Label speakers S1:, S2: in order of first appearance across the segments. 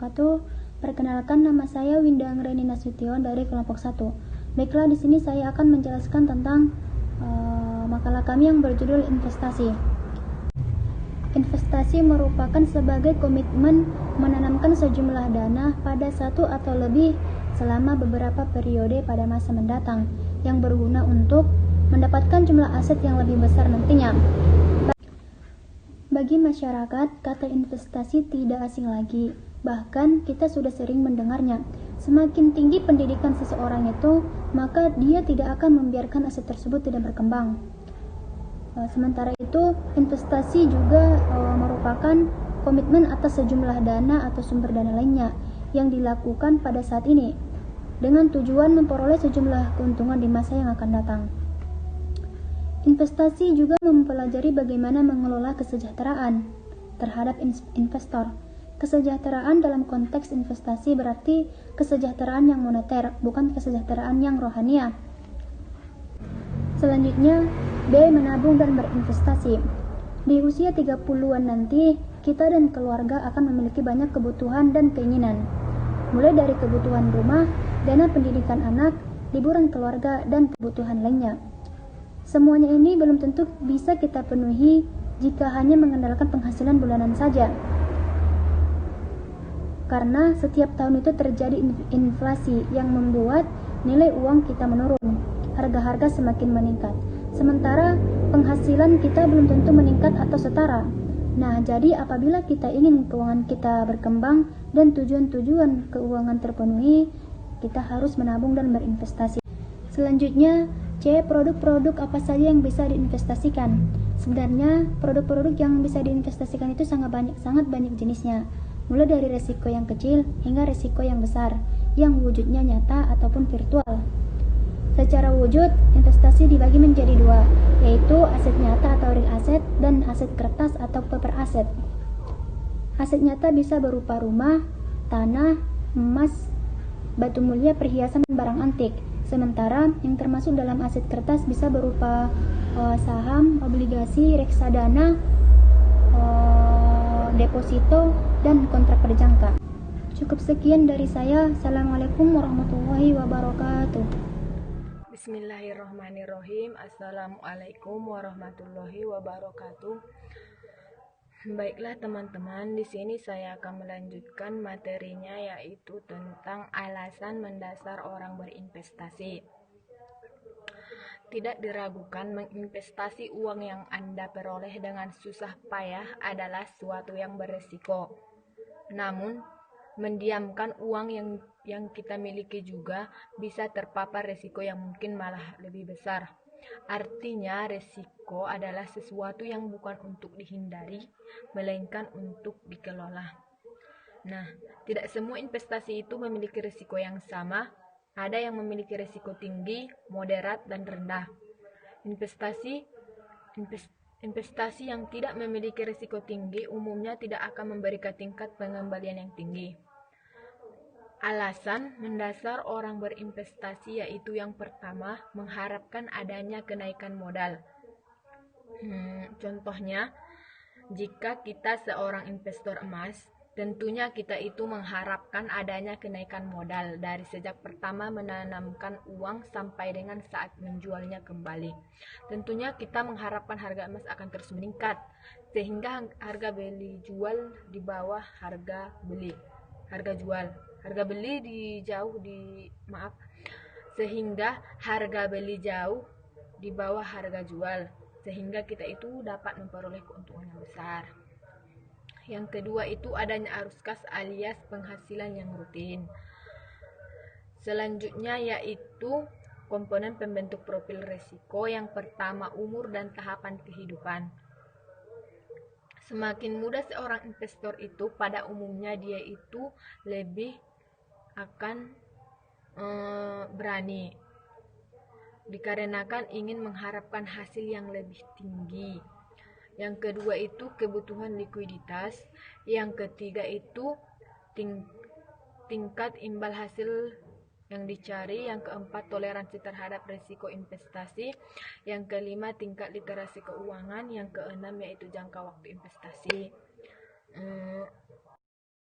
S1: wabarakatuh. Perkenalkan, nama saya Winda Anggreni Nasution dari kelompok 1. Baiklah, di sini saya akan menjelaskan tentang makalah kami yang berjudul investasi. Investasi merupakan sebagai komitmen menanamkan sejumlah dana pada satu atau lebih selama beberapa periode pada masa mendatang yang berguna untuk mendapatkan jumlah aset yang lebih besar nantinya. Bagi masyarakat, kata investasi tidak asing lagi. Bahkan kita sudah sering mendengarnya. Semakin tinggi pendidikan seseorang itu, maka dia tidak akan membiarkan aset tersebut tidak berkembang. Sementara itu, investasi juga merupakan komitmen atas sejumlah dana atau sumber dana lainnya yang dilakukan pada saat ini dengan tujuan memperoleh sejumlah keuntungan di masa yang akan datang. Investasi juga mempelajari bagaimana mengelola kesejahteraan terhadap investor. Kesejahteraan dalam konteks investasi berarti kesejahteraan yang moneter, bukan kesejahteraan yang rohania. Selanjutnya, B. Menabung dan berinvestasi. Di usia 30-an nanti, kita dan keluarga akan memiliki banyak kebutuhan dan keinginan. Mulai dari kebutuhan rumah, dana pendidikan anak, liburan keluarga, dan kebutuhan lainnya. Semuanya ini belum tentu bisa kita penuhi jika hanya mengandalkan penghasilan bulanan saja. Karena setiap tahun itu terjadi inflasi yang membuat nilai uang kita menurun, harga-harga semakin meningkat. Sementara penghasilan kita belum tentu meningkat atau setara. Nah, jadi apabila kita ingin keuangan kita berkembang dan tujuan-tujuan keuangan terpenuhi, kita harus menabung dan berinvestasi. Selanjutnya, C. Produk-produk apa saja yang bisa diinvestasikan. Sebenarnya produk-produk yang bisa diinvestasikan itu sangat banyak jenisnya, mulai dari risiko yang kecil hingga risiko yang besar, yang wujudnya nyata ataupun virtual. Secara wujud, investasi dibagi menjadi dua, yaitu aset nyata atau real asset dan aset kertas atau paper asset. Aset nyata bisa berupa rumah, tanah, emas, batu mulia, perhiasan, dan barang antik. Sementara yang termasuk dalam aset kertas bisa berupa saham, obligasi, reksadana, deposito, dan kontrak berjangka. Cukup sekian dari saya. Assalamualaikum warahmatullahi wabarakatuh.
S2: Bismillahirrahmanirrahim. Assalamualaikum warahmatullahi wabarakatuh. Baiklah teman-teman, di sini saya akan melanjutkan materinya, yaitu tentang alasan mendasar orang berinvestasi. Tidak diragukan, menginvestasi uang yang Anda peroleh dengan susah payah adalah suatu yang beresiko. Namun, mendiamkan uang yang kita miliki juga bisa terpapar resiko yang mungkin malah lebih besar. Artinya, resiko adalah sesuatu yang bukan untuk dihindari, melainkan untuk dikelola. Nah, tidak semua investasi itu memiliki risiko yang sama. Ada yang memiliki risiko tinggi, moderat, dan rendah. Investasi yang tidak memiliki risiko tinggi umumnya tidak akan memberikan tingkat pengembalian yang tinggi. Alasan mendasar orang berinvestasi yaitu yang pertama, mengharapkan adanya kenaikan modal. Contohnya, jika kita seorang investor emas, tentunya kita itu mengharapkan adanya kenaikan modal dari sejak pertama menanamkan uang sampai dengan saat menjualnya kembali. Tentunya kita mengharapkan harga emas akan terus meningkat, sehingga harga beli jual di bawah harga beli. Harga beli sehingga harga beli jauh di bawah harga jual, sehingga kita itu dapat memperoleh keuntungan yang besar. Yang kedua itu adanya arus kas alias penghasilan yang rutin. Selanjutnya yaitu komponen pembentuk profil risiko. Yang pertama, umur dan tahapan kehidupan. Semakin muda seorang investor itu, pada umumnya dia itu lebih akan berani, dikarenakan ingin mengharapkan hasil yang lebih tinggi. Yang kedua itu kebutuhan likuiditas. Yang ketiga itu tingkat imbal hasil yang dicari. Yang keempat, toleransi terhadap risiko investasi. Yang kelima, tingkat literasi keuangan. Yang keenam yaitu jangka waktu investasi.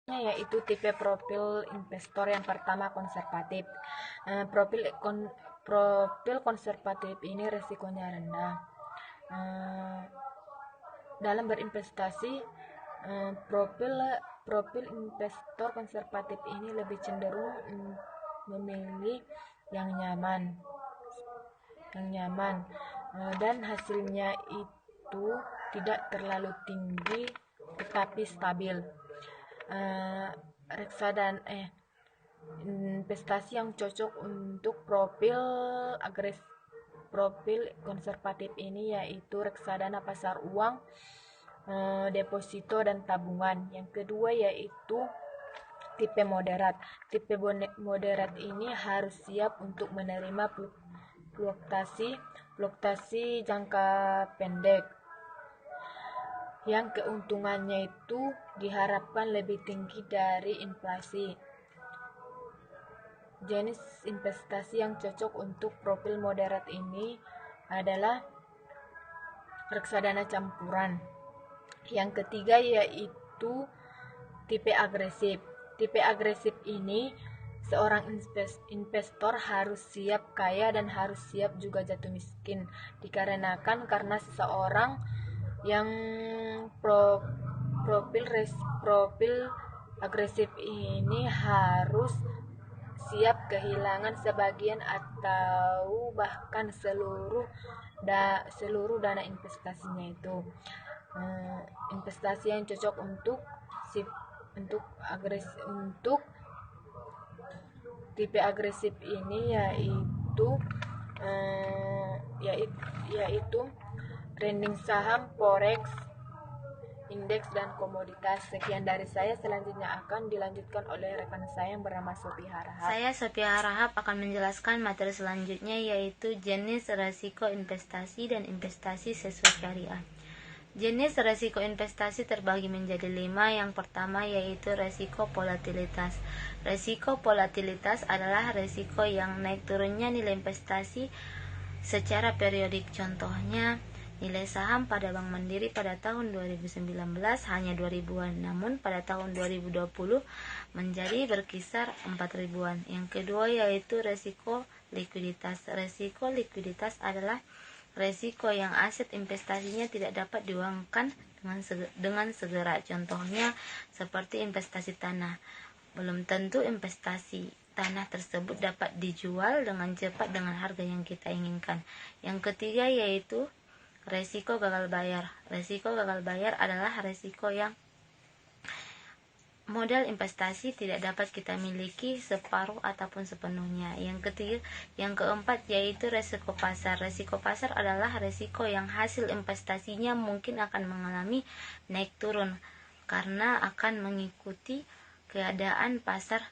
S2: Yaitu tipe profil investor yang pertama konservatif. Profil konservatif ini resikonya rendah. Dalam berinvestasi, profil investor konservatif ini lebih cenderung memilih yang nyaman, dan hasilnya itu tidak terlalu tinggi tetapi stabil. Investasi yang cocok untuk profil konservatif ini yaitu reksadana pasar uang, deposito dan tabungan. Yang kedua yaitu tipe moderat. Tipe moderat ini harus siap untuk menerima fluktuasi jangka pendek yang keuntungannya itu diharapkan lebih tinggi dari inflasi. Jenis investasi yang cocok untuk profil moderat ini adalah reksadana campuran. Yang ketiga yaitu tipe agresif. Tipe agresif ini seorang investor harus siap kaya dan harus siap juga jatuh miskin, dikarenakan karena seseorang yang profil agresif ini harus siap kehilangan sebagian atau bahkan seluruh dana investasinya itu. Investasi yang cocok untuk tipe agresif ini yaitu trending saham, forex, indeks dan komoditas. Sekian dari saya, selanjutnya akan dilanjutkan oleh rekan saya yang bernama Sophie Harahap.
S3: Saya Sophie Harahap akan menjelaskan materi selanjutnya yaitu jenis resiko investasi dan investasi sesuai syariah. Jenis resiko investasi terbagi menjadi 5. Yang pertama yaitu resiko volatilitas. Resiko volatilitas adalah resiko yang naik turunnya nilai investasi secara periodik. Contohnya, nilai saham pada Bank Mandiri pada tahun 2019 hanya 2.000-an, namun pada tahun 2020 menjadi berkisar 4.000-an. Yang kedua yaitu resiko likuiditas. Resiko likuiditas adalah resiko yang aset investasinya tidak dapat diuangkan dengan segera. Contohnya seperti investasi tanah. Belum tentu investasi tanah tersebut dapat dijual dengan cepat dengan harga yang kita inginkan. Yang ketiga yaitu resiko gagal bayar. Resiko gagal bayar adalah resiko yang modal investasi tidak dapat kita miliki separuh ataupun sepenuhnya. Yang keempat yaitu resiko pasar. Resiko pasar adalah resiko yang hasil investasinya mungkin akan mengalami naik turun karena akan mengikuti keadaan pasar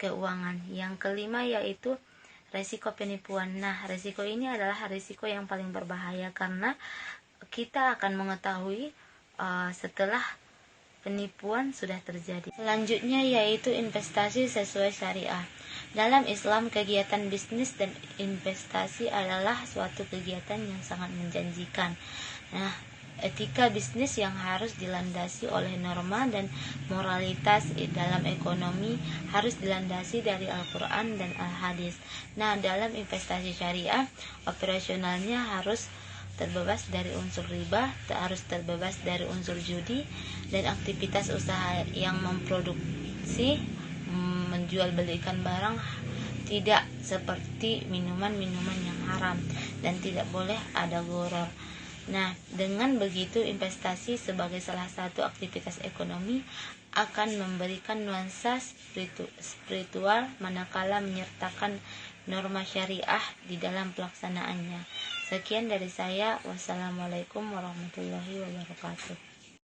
S3: keuangan. Yang kelima yaitu resiko penipuan. Nah, resiko ini adalah resiko yang paling berbahaya karena kita akan mengetahui setelah penipuan sudah terjadi. Selanjutnya yaitu investasi sesuai syariah. Dalam Islam, kegiatan bisnis dan investasi adalah suatu kegiatan yang sangat menjanjikan. Nah, etika bisnis yang harus dilandasi oleh norma dan moralitas dalam ekonomi harus dilandasi dari Al-Quran dan Al-Hadis. Nah, dalam investasi syariah, operasionalnya harus terbebas dari unsur riba, harus terbebas dari unsur judi, dan aktivitas usaha yang memproduksi, menjual belikan barang tidak seperti minuman-minuman yang haram dan tidak boleh ada gharar. Nah, dengan begitu investasi sebagai salah satu aktivitas ekonomi akan memberikan nuansa spiritual manakala menyertakan norma syariah di dalam pelaksanaannya. Sekian dari saya. Wassalamualaikum warahmatullahi wabarakatuh.